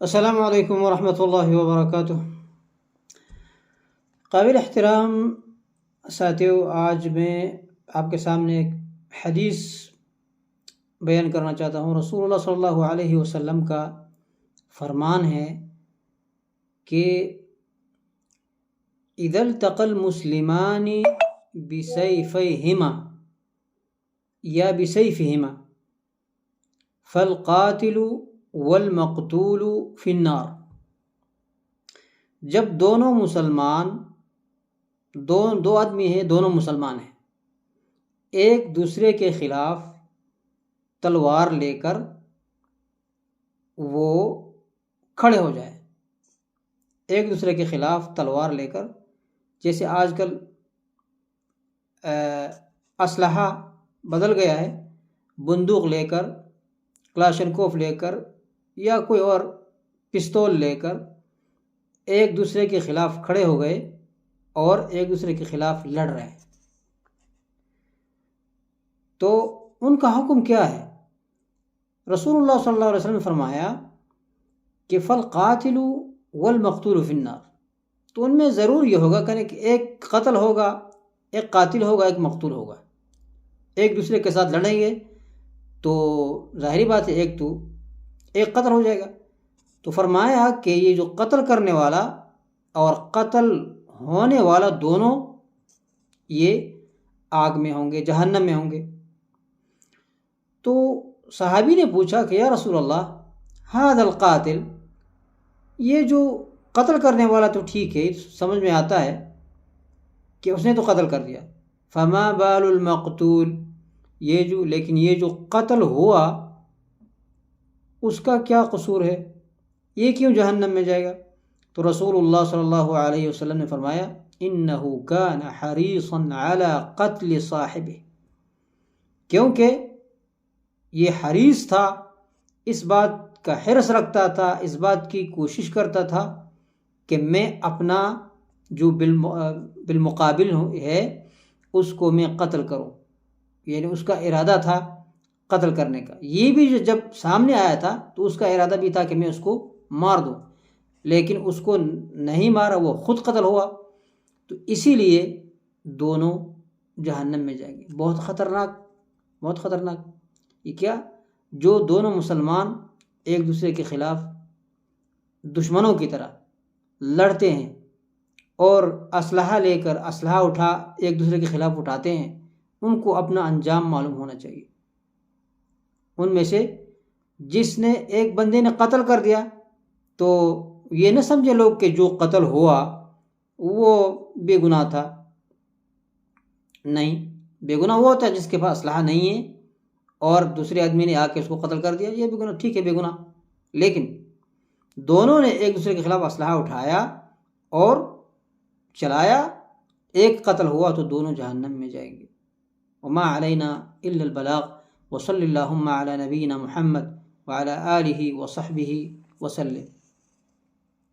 السلام علیکم ورحمۃ اللہ وبرکاتہ۔ قابل احترام ساتھیو، آج میں آپ کے سامنے ایک حدیث بیان کرنا چاہتا ہوں۔ رسول اللہ صلی اللہ علیہ وسلم کا فرمان ہے کہ اذا التقى المسلمان بسيفيهما یا بسيفهما فالقاتل والمقتول فی النار۔ جب دونوں مسلمان دو آدمی ہیں، دونوں مسلمان ہیں، ایک دوسرے کے خلاف تلوار لے کر وہ کھڑے ہو جائے، ایک دوسرے کے خلاف تلوار لے کر، جیسے آج کل اسلحہ بدل گیا ہے، بندوق لے کر، کلاشنکوف لے کر یا کوئی اور پستول لے کر ایک دوسرے کے خلاف کھڑے ہو گئے اور ایک دوسرے کے خلاف لڑ رہے ہیں، تو ان کا حکم کیا ہے؟ رسول اللہ صلی اللہ علیہ وسلم نے فرمایا کہ فالقاتل والمقتول فی النار۔ تو ان میں ضرور یہ ہوگا کہ ایک قتل ہوگا، ایک قاتل ہوگا، ایک مقتول ہوگا، ایک دوسرے کے ساتھ لڑیں گے تو ظاہری بات ہے ایک قتل ہو جائے گا۔ تو فرمایا کہ یہ جو قتل کرنے والا اور قتل ہونے والا دونوں یہ آگ میں ہوں گے، جہنم میں ہوں گے۔ تو صحابی نے پوچھا کہ یا رسول اللہ ھذا القاتل، یہ جو قتل کرنے والا تو ٹھیک ہے، سمجھ میں آتا ہے کہ اس نے تو قتل کر دیا، فما بال المقتول، لیکن یہ جو قتل ہوا اس کا کیا قصور ہے، یہ کیوں جہنم میں جائے گا؟ تو رسول اللہ صلی اللہ علیہ وسلم نے فرمایا انہ کان حریصا علی قتل صاحبہ، کیونکہ یہ حریص تھا، اس بات کا حرص رکھتا تھا، اس بات کی کوشش کرتا تھا کہ میں اپنا جو بالمقابل ہے اس کو میں قتل کروں، یعنی اس کا ارادہ تھا قتل کرنے کا۔ یہ بھی جب سامنے آیا تھا تو اس کا ارادہ بھی تھا کہ میں اس کو مار دوں، لیکن اس کو نہیں مارا، وہ خود قتل ہوا، تو اسی لیے دونوں جہنم میں جائیں گے۔ بہت خطرناک، بہت خطرناک۔ یہ کیا؟ جو دونوں مسلمان ایک دوسرے کے خلاف دشمنوں کی طرح لڑتے ہیں اور اسلحہ لے کر، اسلحہ ایک دوسرے کے خلاف اٹھاتے ہیں، ان کو اپنا انجام معلوم ہونا چاہیے۔ ان میں سے جس نے ایک بندے نے قتل کر دیا تو یہ نہ سمجھے لوگ کہ جو قتل ہوا وہ بے گناہ تھا، نہیں، بے گناہ وہ ہوتا ہے جس کے پاس اسلحہ نہیں ہے اور دوسرے آدمی نے آ کے اس کو قتل کر دیا، یہ بے گناہ، ٹھیک ہے، بے گناہ۔ لیکن دونوں نے ایک دوسرے کے خلاف اسلحہ اٹھایا اور چلایا، ایک قتل ہوا تو دونوں جہنم میں جائیں گے۔ وما علینا الا البلاغ، وصلی اللہم علی نبینا محمد وعلی آلہ وصحبہ وسلم۔